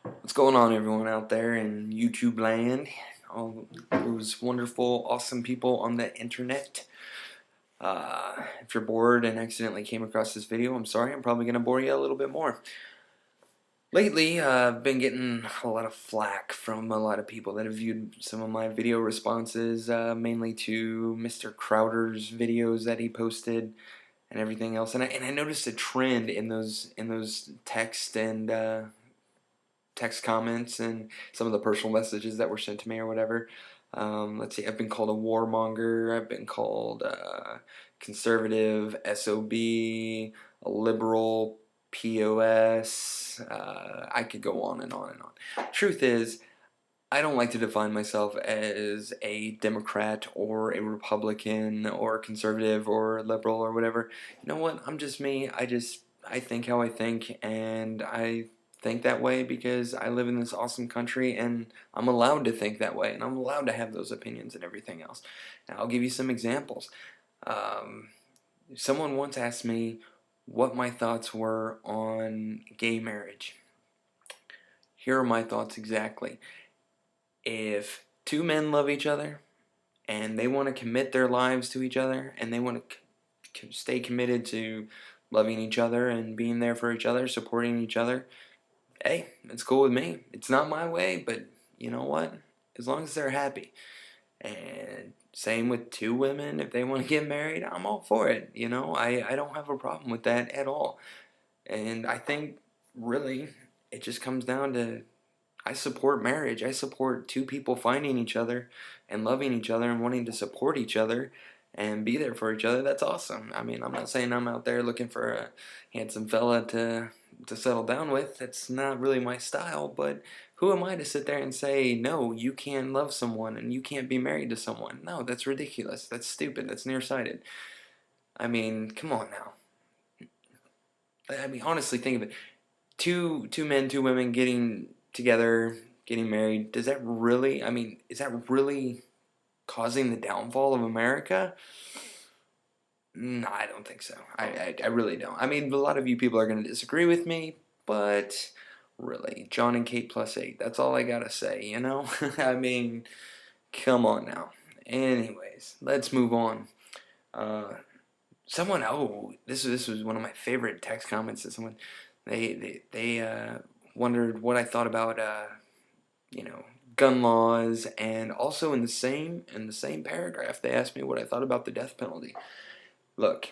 What's going on, everyone out there in YouTube land? All those wonderful, awesome people on the internet. If you're bored and accidentally came across this video, I'm sorry. I'm probably going to bore you a little bit more. Lately, I've been getting a lot of flack from a lot of people that have viewed some of my video responses, mainly to Mr. Crowder's videos that he posted and everything else. And I noticed a trend in those text comments and some of the personal messages that were sent to me or whatever. Let's see, I've been called a warmonger, I've been called conservative, SOB, a liberal, POS. I could go on and on and on. Truth is, I don't like to define myself as a Democrat or a Republican or a conservative or a liberal or whatever. You know what? I'm just me. I think how I think, and I think that way because I live in this awesome country and I'm allowed to think that way and I'm allowed to have those opinions and everything else. Now, I'll give you some examples. Um, Someone once asked me what my thoughts were on gay marriage. Here are my thoughts exactly. If two men love each other and they want to commit their lives to each other and they want to stay committed to loving each other and being there for each other, supporting each other, hey, it's cool with me. It's not my way, but you know what? As long as they're happy. And same with two women, if they want to get married, I'm all for it. I don't have a problem with that at all. And I think really it just comes down to I support marriage. I support two people finding each other and loving each other and wanting to support each other and be there for each other. That's awesome. I mean, I'm not saying I'm out there looking for a handsome fella to settle down with. That's not really my style, but who am I to sit there and say, no, you can't love someone and you can't be married to someone? No, that's ridiculous. That's stupid. That's nearsighted. I mean, come on now. I mean, honestly, think of it. Two men, two women getting together, getting married. Does that really? I mean, is that really causing the downfall of America? No, I don't think so. I really don't. I mean, a lot of you people are going to disagree with me, but really, John and Kate plus 8. That's all I gotta say. I mean, come on now. Anyways, let's move on. Uh, this was one of my favorite text comments that someone they wondered what I thought about you know gun laws, and also in the same paragraph they asked me what I thought about the death penalty. Look,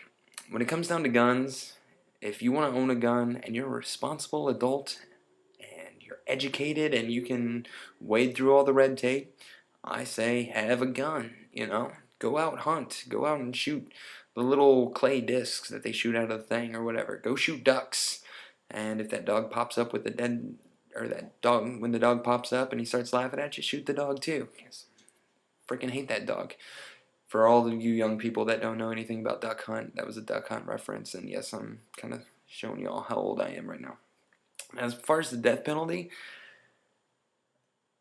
when it comes down to guns, if you want to own a gun and you're a responsible adult and you're educated and you can wade through all the red tape, I say have a gun. Go out, hunt, go out and shoot the little clay discs that they shoot out of the thing or whatever. Go shoot ducks. And if that dog pops up with the dead, or that dog, when the dog pops up and he starts laughing at you, shoot the dog too. Freaking hate that dog. For all of you young people that don't know anything about Duck Hunt, that was a Duck Hunt reference, and yes, I'm kind of showing y'all how old I am right now. As far as the death penalty,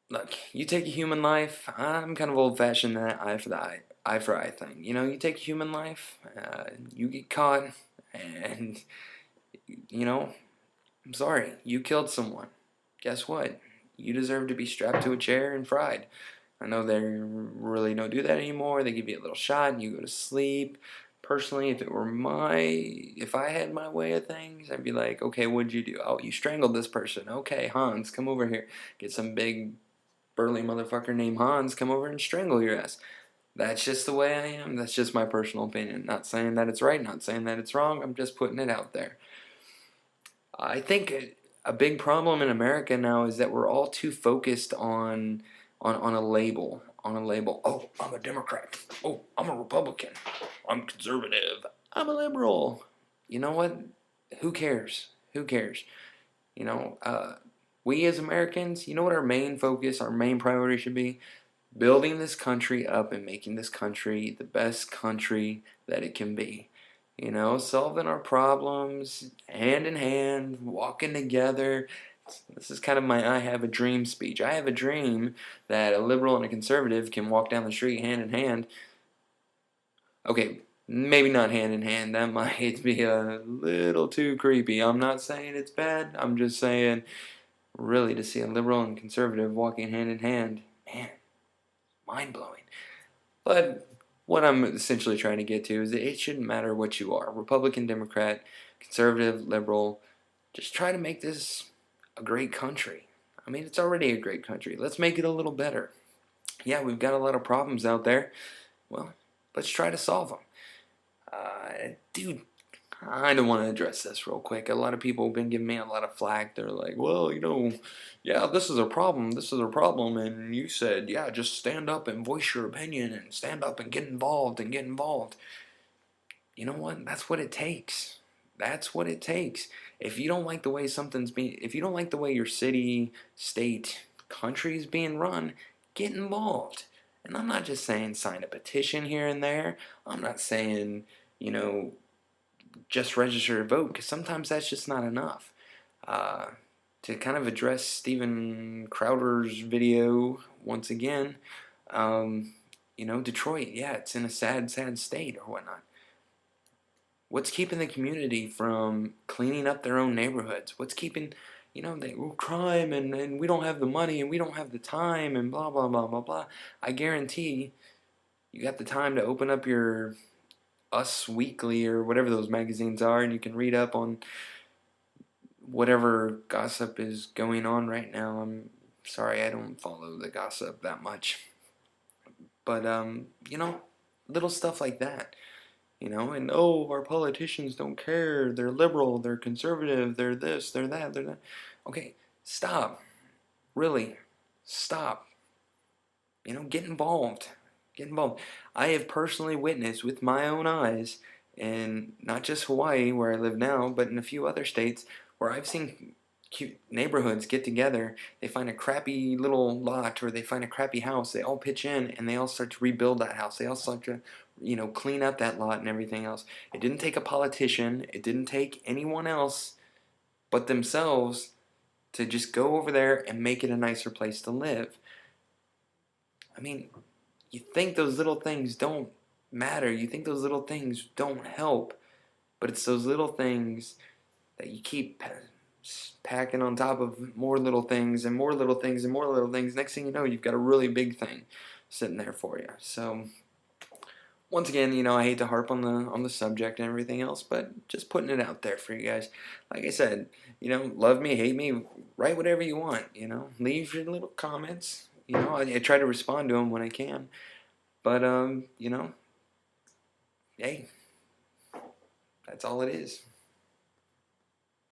look, you take a human life. I'm kind of old-fashioned that eye for the eye for eye thing. You take a human life, you get caught, and you know, I'm sorry, you killed someone. Guess what? You deserve to be strapped to a chair and fried. I know they really don't do that anymore. They give you a little shot and you go to sleep. Personally, if I had my way of things, I'd be like, okay, what'd you do? Oh, you strangled this person. Okay, Hans, come over here. Get some big burly motherfucker named Hans, come over and strangle your ass. That's just the way I am. That's just my personal opinion. Not saying that it's right, not saying that it's wrong. I'm just putting it out there. I think a big problem in America now is that we're all too focused on a label. On a label. Oh, I'm a Democrat. Oh, I'm a Republican. I'm conservative. I'm a liberal. You know what? Who cares? Who cares? You know, uh, we as Americans, you know what our main focus, our main priority should be? Building this country up and making this country the best country that it can be. Solving our problems hand in hand, walking together. This is kind of my I have a dream speech. I have a dream that a liberal and a conservative can walk down the street hand in hand. Okay, maybe not hand in hand. That might be a little too creepy. I'm not saying it's bad. I'm just saying Really, to see a liberal and conservative walking hand in hand, man, mind-blowing. But what I'm essentially trying to get to is that it shouldn't matter what you are, Republican, Democrat, conservative, liberal. Just try to make this a great country. I mean, it's already a great country. Let's make it a little better. Yeah, we've got a lot of problems out there. Well, let's try to solve them. Dude, I don't want to address this real quick. A lot of people have been giving me a lot of flack. They're like, well, yeah, this is a problem. This is a problem. And you said, yeah, just stand up and voice your opinion and stand up and get involved and get involved. You know what? That's what it takes. That's what it takes. If you don't like the way if you don't like the way your city, state, country is being run, get involved. And I'm not just saying sign a petition here and there. I'm not saying, you know, just register to vote, because sometimes that's just not enough. Uh, to kind of address Steven Crowder's video once again, Detroit, yeah, it's in a sad, sad state or whatnot. What's keeping the community from cleaning up their own neighborhoods? What's keeping, crime and we don't have the money and we don't have the time and blah, blah, blah, blah, blah. I guarantee you got the time to open up your Us Weekly or whatever those magazines are, and you can read up on whatever gossip is going on right now. I'm sorry, I don't follow the gossip that much. But, little stuff like that. And our politicians don't care. They're liberal, they're conservative, they're this, they're that, they're that. Okay, stop. Really, stop. Get involved. Get involved. I have personally witnessed with my own eyes, in not just Hawaii, where I live now, but in a few other states, where I've seen cute neighborhoods get together. They find a crappy little lot, or they find a crappy house. They all pitch in, and they all start to rebuild that house. They all start to, clean up that lot and everything else. It didn't take a politician. It didn't take anyone else but themselves to just go over there and make it a nicer place to live. I mean, you think those little things don't matter. You think those little things don't help. But it's those little things that you keep packing on top of more little things and more little things and more little things. Next thing you know, you've got a really big thing sitting there for you. So once again, I hate to harp on the subject and everything else, but just putting it out there for you guys. Like I said, love me, hate me, write whatever you want. Leave your little comments. I try to respond to them when I can. But hey, that's all it is.